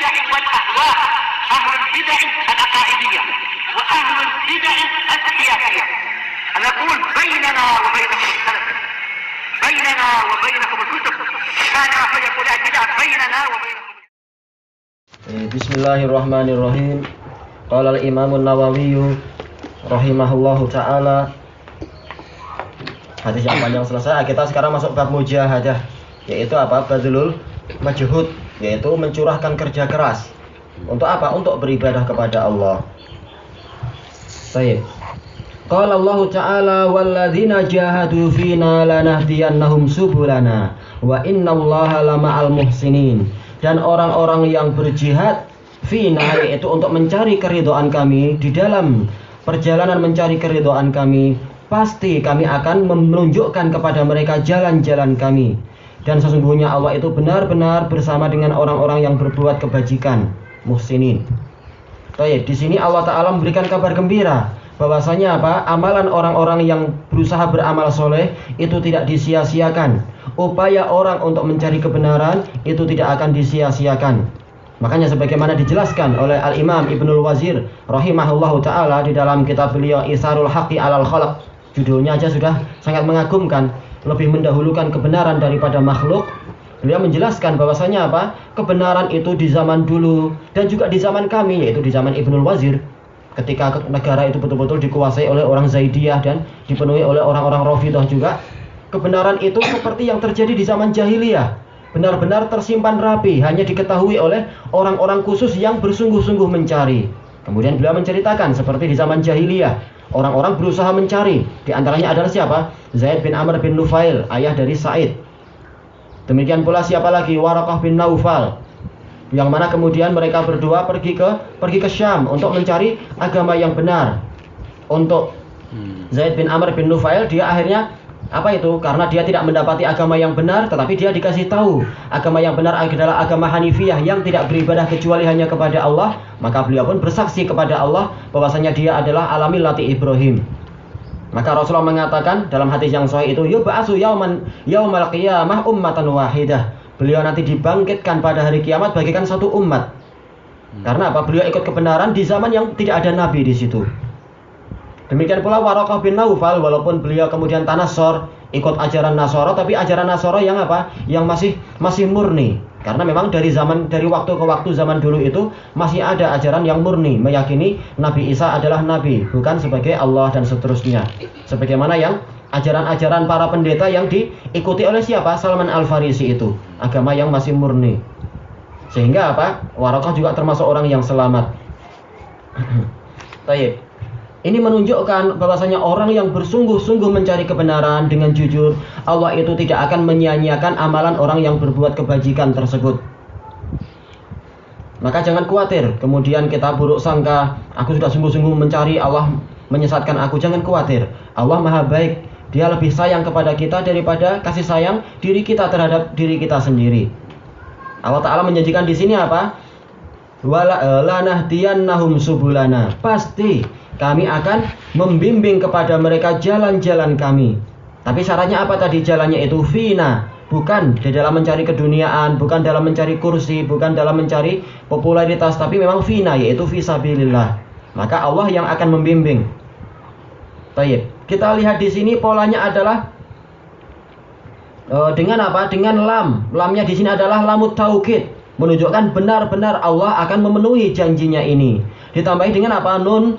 البدع والأهواء، أهل البدع العقائدية وأهل البدع السياسية. نقول بيننا وبينكم السلف، بيننا وبينكم الكتب، كان فيقول البدع بيننا وبينكم. Bismillahirrahmanirrahim. Qala al-Imam an-Nawawi rahimahullahu taala. Hadis yang panjang selesai. Kita sekarang masuk bab mujahadah, yaitu apa? Badlul majhud, yaitu mencurahkan kerja keras. Untuk apa? Untuk beribadah kepada Allah. Baik. Qala Allah taala walladzina jahadu fina lanahdiyannahum subulana wa innallaha lama'al muhsinin. Dan orang-orang yang berjihad fina, yaitu untuk mencari keridhaan kami, di dalam perjalanan mencari keridhaan kami, pasti kami akan menunjukkan kepada mereka jalan-jalan kami. Dan sesungguhnya Allah itu benar-benar bersama dengan orang-orang yang berbuat kebajikan, muhsinin. Baik, di sini Allah Ta'ala memberikan kabar gembira bahwasanya apa? Amalan orang-orang yang berusaha beramal soleh itu tidak disia-siakan. Upaya orang untuk mencari kebenaran itu tidak akan disia-siakan. Makanya sebagaimana dijelaskan oleh Al-Imam Ibnul Wazir rahimahullahu ta'ala di dalam kitab beliau Isarul Haqqi alal Khalaq, judulnya aja sudah sangat mengagumkan, lebih mendahulukan kebenaran daripada makhluk. Beliau menjelaskan bahwasanya apa? Kebenaran itu di zaman dulu dan juga di zaman kami, yaitu di zaman Ibnul Wazir, ketika negara itu betul-betul dikuasai oleh orang Zaidiyah dan dipenuhi oleh orang-orang Rafidhah juga. Kebenaran itu seperti yang terjadi di zaman jahiliyah, benar-benar tersimpan rapi, hanya diketahui oleh orang-orang khusus yang bersungguh-sungguh mencari. Kemudian beliau menceritakan seperti di zaman jahiliyah, orang-orang berusaha mencari. Di antaranya adalah siapa? Zaid bin Amr bin Nufail, ayah dari Sa'id. Demikian pula siapa lagi? Waraqah bin Naufal, yang mana kemudian mereka berdua pergi ke Syam untuk mencari agama yang benar. Untuk Zaid bin Amr bin Nufail, dia akhirnya apa itu? Karena dia tidak mendapati agama yang benar, tetapi dia dikasih tahu agama yang benar adalah agama Hanifiyah yang tidak beribadah kecuali hanya kepada Allah. Maka beliau pun bersaksi kepada Allah bahwasanya dia adalah alami lati Ibrahim. Maka Rasulullah mengatakan dalam hadis yang sahih itu, yub'atsu yaumal qiyamah ummatan wahidah. Beliau nanti dibangkitkan pada hari kiamat bagaikan satu umat. Karena apa? Beliau ikut kebenaran di zaman yang tidak ada nabi di situ. Demikian pula Waraqah bin Naufal, walaupun beliau kemudian tanassor, ikut ajaran Nasara, tapi ajaran Nasara yang apa? Yang masih murni. Karena memang dari waktu ke waktu zaman dulu itu masih ada ajaran yang murni, meyakini Nabi Isa adalah nabi, bukan sebagai Allah dan seterusnya. Sebagaimana yang ajaran-ajaran para pendeta yang diikuti oleh siapa? Salman Al-Farisi itu, agama yang masih murni. Sehingga apa? Waraqah juga termasuk orang yang selamat. Baik. Ini menunjukkan bahwasanya orang yang bersungguh-sungguh mencari kebenaran dengan jujur, Allah itu tidak akan menyia-nyiakan amalan orang yang berbuat kebajikan tersebut. Maka jangan khawatir, kemudian kita buruk sangka, aku sudah sungguh-sungguh mencari, Allah menyesatkan aku. Jangan khawatir, Allah Maha baik. Dia lebih sayang kepada kita daripada kasih sayang diri kita terhadap diri kita sendiri. Allah Ta'ala menjanjikan di sini apa? Lanahdiyannahum subulana. Pasti kami akan membimbing kepada mereka jalan-jalan kami. Tapi syaratnya apa tadi? Jalannya itu fina, bukan di dalam mencari keduniaan, bukan dalam mencari kursi, bukan dalam mencari popularitas, tapi memang fina, yaitu fisabilillah. Maka Allah yang akan membimbing. Baik, kita lihat di sini polanya adalah dengan apa? Dengan lam. Lamnya di sini adalah lamut taukid, menunjukkan benar-benar Allah akan memenuhi janjinya ini. Ditambahi dengan apa? Nun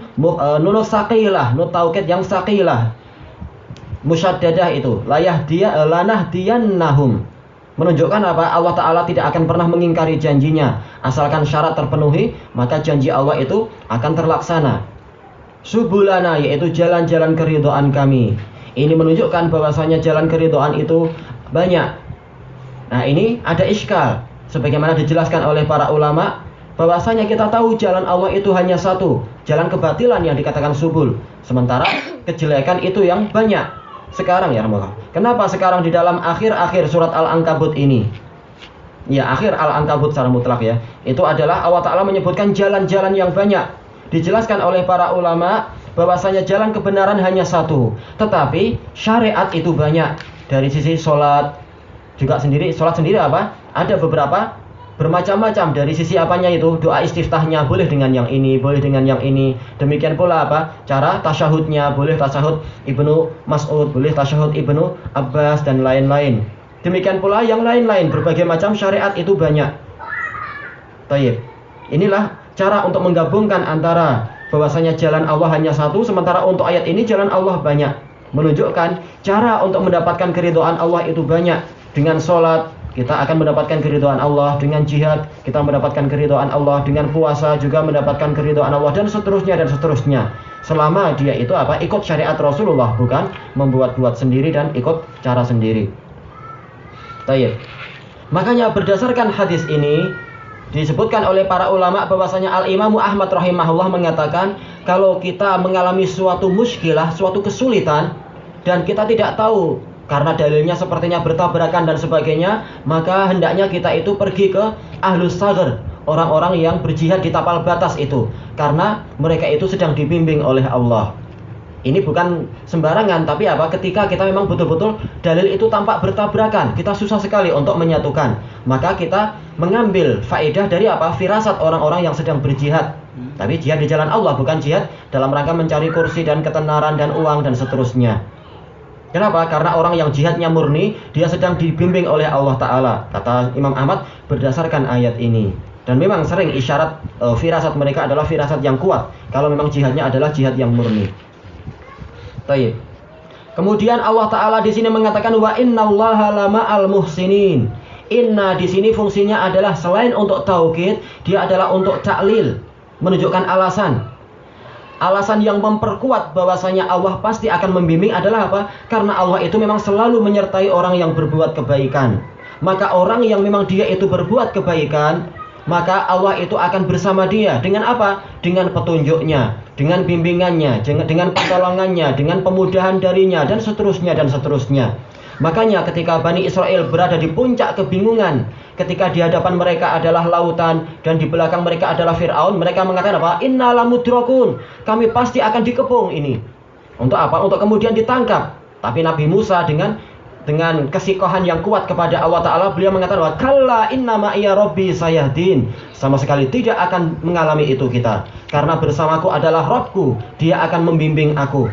saqilah, nun taukid yang saqilah, musyaddadah itu. Lanahdiyannahum, menunjukkan apa? Allah Ta'ala tidak akan pernah mengingkari janjinya. Asalkan syarat terpenuhi, maka janji Allah itu akan terlaksana. Subulana, yaitu jalan-jalan keridhaan kami. Ini menunjukkan bahwasanya jalan keridhaan itu banyak. Nah, ini ada iskal, sebagaimana dijelaskan oleh para ulama, bahwasanya kita tahu jalan Allah itu hanya satu, jalan kebatilan yang dikatakan subul, sementara kejelekan itu yang banyak. Sekarang ya Rasulullah, kenapa sekarang di dalam akhir-akhir surat Al-Ankabut ini, ya akhir Al-Ankabut secara mutlak ya, itu adalah Allah Ta'ala menyebutkan jalan-jalan yang banyak. Dijelaskan oleh para ulama bahwasanya jalan kebenaran hanya satu, tetapi syariat itu banyak. Dari sisi sholat juga sendiri, sholat sendiri apa? Ada beberapa bermacam-macam. Dari sisi apanya itu? Doa istiftahnya boleh dengan yang ini, boleh dengan yang ini. Demikian pula apa? Cara tasyahudnya, boleh tasyahud Ibnu Mas'ud, boleh tasyahud Ibnu Abbas dan lain-lain. Demikian pula yang lain-lain, berbagai macam syariat itu banyak. Tayyib. Inilah cara untuk menggabungkan antara bahwasanya jalan Allah hanya satu, sementara untuk ayat ini jalan Allah banyak. Menunjukkan cara untuk mendapatkan keridhaan Allah itu banyak. Dengan sholat kita akan mendapatkan keridhaan Allah, dengan jihad kita mendapatkan keridhaan Allah, dengan puasa juga mendapatkan keridhaan Allah, dan seterusnya dan seterusnya. Selama dia itu apa? Ikut syariat Rasulullah, bukan membuat-buat sendiri dan ikut cara sendiri. Tayyib. Makanya berdasarkan hadis ini disebutkan oleh para ulama bahwasanya Al-Imam Ahmad rahimahullah mengatakan kalau kita mengalami suatu muskilah, suatu kesulitan dan kita tidak tahu karena dalilnya sepertinya bertabrakan dan sebagainya, maka hendaknya kita itu pergi ke ahlus saghr, orang-orang yang berjihad di tapal batas itu, karena mereka itu sedang dibimbing oleh Allah. Ini bukan sembarangan, tapi apa? Ketika kita memang betul-betul dalil itu tampak bertabrakan, kita susah sekali untuk menyatukan, maka kita mengambil faedah dari apa? Firasat orang-orang yang sedang berjihad. Tapi jihad di jalan Allah, bukan jihad dalam rangka mencari kursi dan ketenaran dan uang dan seterusnya. Kenapa? Karena orang yang jihadnya murni, dia sedang dibimbing oleh Allah Ta'ala, kata Imam Ahmad berdasarkan ayat ini. Dan memang sering isyarat firasat mereka adalah firasat yang kuat kalau memang jihadnya adalah jihad yang murni. Tayyib. Kemudian Allah Ta'ala di sini mengatakan wa innallaha lama'al muhsinin. Inna di sini fungsinya adalah selain untuk taukid, dia adalah untuk ta'lil, menunjukkan alasan. Alasan yang memperkuat bahwasanya Allah pasti akan membimbing adalah apa? Karena Allah itu memang selalu menyertai orang yang berbuat kebaikan. Maka orang yang memang dia itu berbuat kebaikan, maka Allah itu akan bersama dia. Dengan apa? Dengan petunjuknya, dengan bimbingannya, dengan pertolongannya, dengan pemudahan darinya, dan seterusnya dan seterusnya. Makanya ketika Bani Israel berada di puncak kebingungan, ketika di hadapan mereka adalah lautan dan di belakang mereka adalah Fir'aun, mereka mengatakan apa? Inna lamudrakun, kami pasti akan dikepung ini. Untuk apa? Untuk kemudian ditangkap. Tapi Nabi Musa dengan kesikohan yang kuat kepada Allah Ta'ala, beliau mengatakan bahwa kalla inna ma'iya rabbi sayahdin, sama sekali tidak akan mengalami itu kita, karena bersamaku adalah Rabbku, dia akan membimbing aku.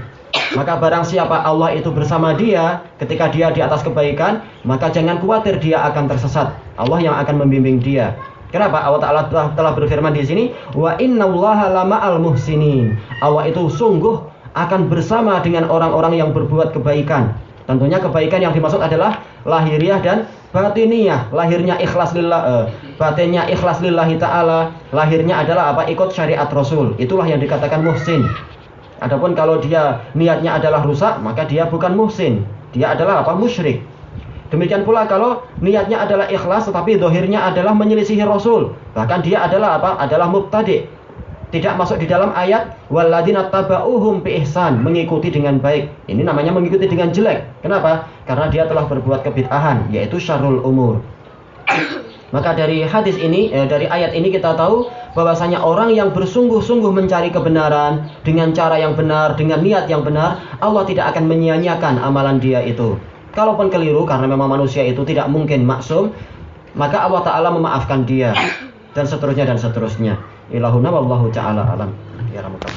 Maka barang siapa Allah itu bersama dia ketika dia di atas kebaikan, maka jangan khawatir dia akan tersesat, Allah yang akan membimbing dia. Kenapa? Allah Ta'ala telah berfirman di sini wa innallaha lama'al muhsinin, Allah itu sungguh akan bersama dengan orang-orang yang berbuat kebaikan. Tentunya kebaikan yang dimaksud adalah lahiriah dan batiniyah. Lahirnya ikhlas lillah, batinnya ikhlas lillahi ta'ala. Lahirnya adalah apa? Ikut syariat Rasul. Itulah yang dikatakan muhsin. Adapun kalau dia niatnya adalah rusak, maka dia bukan muhsin. Dia adalah apa? Musyrik. Demikian pula kalau niatnya adalah ikhlas tetapi zahirnya adalah menyelisihi Rasul, bahkan dia adalah apa? Adalah mubtadi'. Tidak masuk di dalam ayat walladzina tabauhum bi ihsan, mengikuti dengan baik. Ini namanya mengikuti dengan jelek. Kenapa? Karena dia telah berbuat kebid'ahan, yaitu syarrul umur. Maka dari hadis ini, dari ayat ini kita tahu bahwasanya orang yang bersungguh-sungguh mencari kebenaran dengan cara yang benar, dengan niat yang benar, Allah tidak akan menyia-nyiakan amalan dia itu. Kalaupun keliru, karena memang manusia itu tidak mungkin maksum, maka Allah Ta'ala memaafkan dia, dan seterusnya dan seterusnya. Ilahuna wallahu ta'ala alam. Ya Rabbal